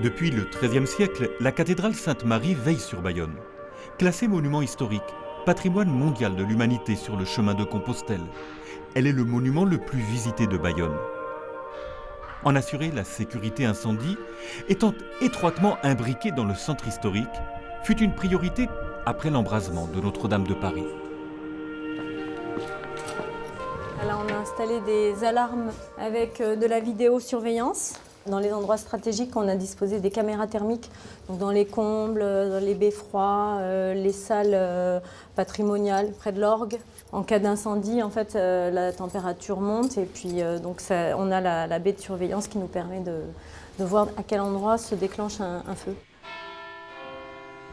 Depuis le XIIIe siècle, la cathédrale Sainte-Marie veille sur Bayonne. Classée monument historique, patrimoine mondial de l'humanité sur le chemin de Compostelle, elle est le monument le plus visité de Bayonne. En assurer la sécurité incendie, étant étroitement imbriquée dans le centre historique, fut une priorité après l'embrasement de Notre-Dame de Paris. Là, on a installé des alarmes avec de la vidéosurveillance. Dans les endroits stratégiques, on a disposé des caméras thermiques, donc dans les combles, dans les beffrois, les salles patrimoniales près de l'orgue. En cas d'incendie, en fait, la température monte et puis on a la baie de surveillance qui nous permet de voir à quel endroit se déclenche un feu.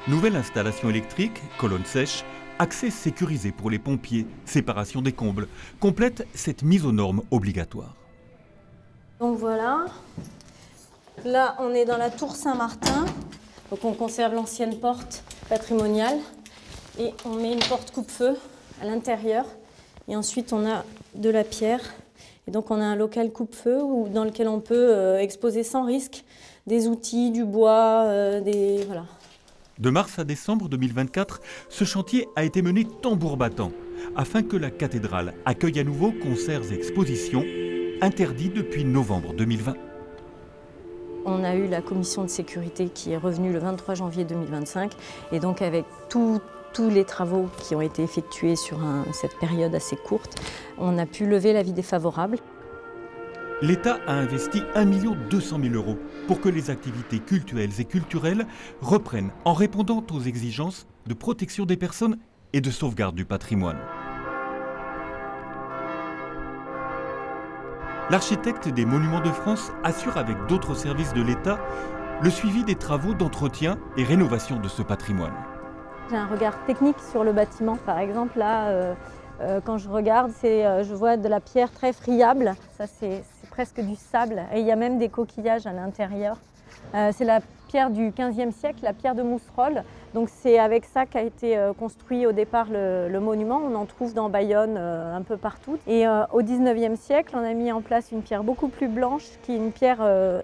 Nouvelle installation électrique, colonne sèche, accès sécurisé pour les pompiers, séparation des combles, complète cette mise aux normes obligatoire. Donc voilà, là on est dans la tour Saint-Martin, donc on conserve l'ancienne porte patrimoniale et on met une porte coupe-feu à l'intérieur et ensuite on a de la pierre et donc on a un local coupe-feu dans lequel on peut exposer sans risque des outils, du bois, voilà. De mars à décembre 2024, ce chantier a été mené tambour battant afin que la cathédrale accueille à nouveau concerts et expositions interdits depuis novembre 2020. On a eu la commission de sécurité qui est revenue le 23 janvier 2025 et donc avec tous les travaux qui ont été effectués sur cette période assez courte, on a pu lever l'avis défavorable. L'État a investi 1 200 000 € pour que les activités cultuelles et culturelles reprennent en répondant aux exigences de protection des personnes et de sauvegarde du patrimoine. L'architecte des Monuments de France assure avec d'autres services de l'État le suivi des travaux d'entretien et rénovation de ce patrimoine. J'ai un regard technique sur le bâtiment. Par exemple, là, quand je regarde, je vois de la pierre très friable. Ça, c'est presque du sable. Et il y a même des coquillages à l'intérieur. C'est la pierre du XVe siècle, la pierre de Mousserolles. Donc c'est avec ça qu'a été construit au départ le monument. On en trouve dans Bayonne un peu partout. Et au XIXe siècle, on a mis en place une pierre beaucoup plus blanche qui est une pierre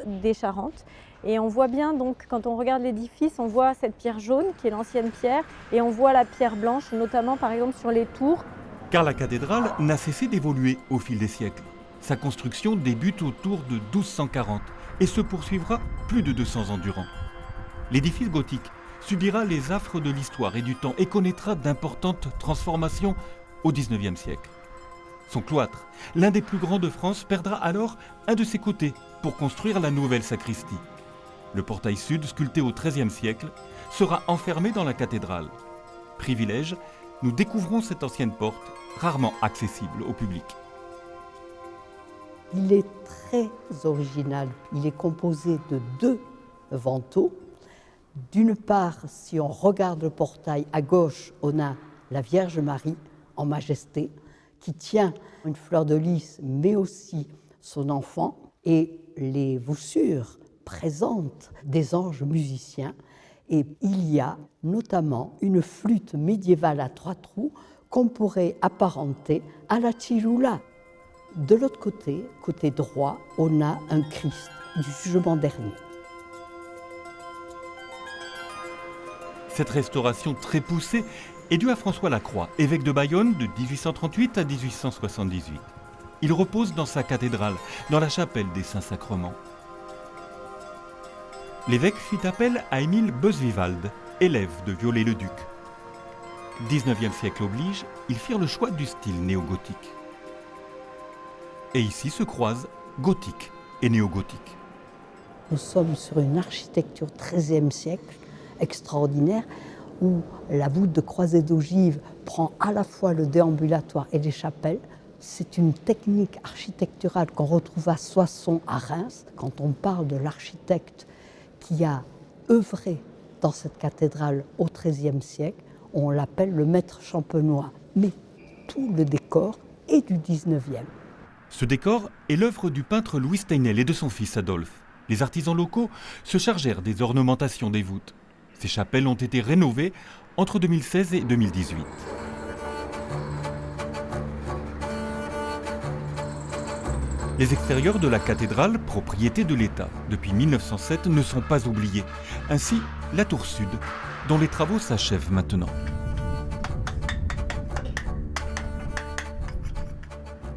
des Charentes. Et on voit bien, donc, quand on regarde l'édifice, on voit cette pierre jaune qui est l'ancienne pierre et on voit la pierre blanche, notamment par exemple sur les tours. Car la cathédrale n'a cessé d'évoluer au fil des siècles. Sa construction débute autour de 1240 et se poursuivra plus de 200 ans durant. L'édifice gothique subira les affres de l'histoire et du temps et connaîtra d'importantes transformations au XIXe siècle. Son cloître, l'un des plus grands de France, perdra alors un de ses côtés pour construire la nouvelle sacristie. Le portail sud, sculpté au XIIIe siècle, sera enfermé dans la cathédrale. Privilège, nous découvrons cette ancienne porte, rarement accessible au public. Il est très original. Il est composé de 2 vantaux. D'une part, si on regarde le portail à gauche, on a la Vierge Marie en majesté qui tient une fleur de lys, mais aussi son enfant. Et les voussures présentent des anges musiciens. Et il y a notamment une flûte médiévale à 3 trous qu'on pourrait apparenter à la Tchiloula. De l'autre côté, côté droit, on a un Christ du jugement dernier. Cette restauration très poussée est due à François Lacroix, évêque de Bayonne de 1838 à 1878. Il repose dans sa cathédrale, dans la chapelle des Saints-Sacrements. L'évêque fit appel à Émile Beusvivald, élève de Viollet-le-Duc. 19e siècle oblige, ils firent le choix du style néo-gothique. Et ici se croisent gothique et néo-gothique. Nous sommes sur une architecture XIIIe siècle extraordinaire où la voûte de croisée d'ogive prend à la fois le déambulatoire et les chapelles. C'est une technique architecturale qu'on retrouve à Soissons, à Reims. Quand on parle de l'architecte qui a œuvré dans cette cathédrale au XIIIe siècle, on l'appelle le maître champenois. Mais tout le décor est du XIXe. Ce décor est l'œuvre du peintre Louis Steinel et de son fils Adolphe. Les artisans locaux se chargèrent des ornementations des voûtes. Ces chapelles ont été rénovées entre 2016 et 2018. Les extérieurs de la cathédrale, propriété de l'État depuis 1907, ne sont pas oubliés. Ainsi, la tour sud, dont les travaux s'achèvent maintenant.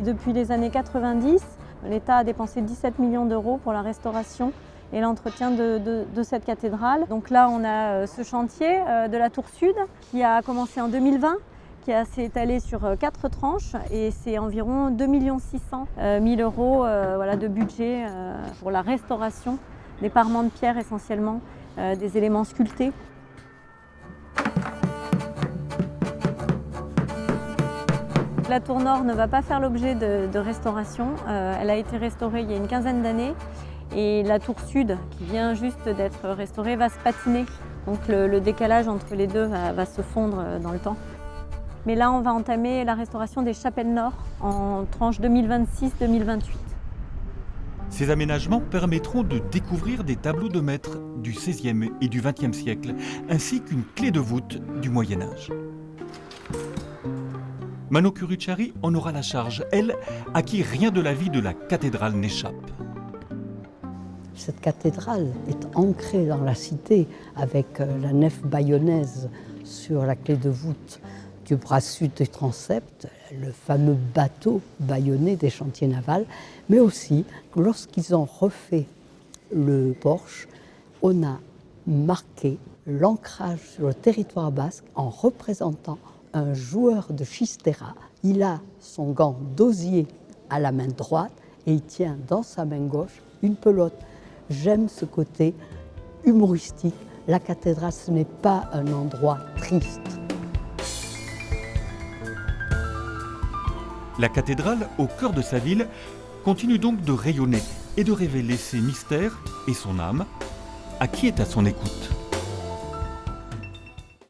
Depuis les années 90, l'État a dépensé 17 millions d'euros pour la restauration et l'entretien de cette cathédrale. Donc là, on a ce chantier de la tour sud qui a commencé en 2020, qui s'est étalé sur 4 tranches et c'est environ 2 600 000 euros de budget pour la restauration des parements de pierre essentiellement, des éléments sculptés. La tour nord ne va pas faire l'objet de restauration. Elle a été restaurée il y a une quinzaine d'années et la tour sud, qui vient juste d'être restaurée, va se patiner. Donc le décalage entre les deux va se fondre dans le temps. Mais là, on va entamer la restauration des chapelles nord en tranche 2026-2028. Ces aménagements permettront de découvrir des tableaux de maîtres du XVIe et du XXe siècle, ainsi qu'une clé de voûte du Moyen-Âge. Mano Curucciari en aura la charge, elle, à qui rien de la vie de la cathédrale n'échappe. Cette cathédrale est ancrée dans la cité avec la nef bayonnaise sur la clé de voûte du bras sud du transept, le fameux bateau bayonnais des chantiers navals, mais aussi lorsqu'ils ont refait le porche, on a marqué l'ancrage sur le territoire basque en représentant un joueur de chistera. Il a son gant d'osier à la main droite et il tient dans sa main gauche une pelote. J'aime ce côté humoristique. La cathédrale, ce n'est pas un endroit triste. La cathédrale, au cœur de sa ville, continue donc de rayonner et de révéler ses mystères et son âme, à qui est à son écoute.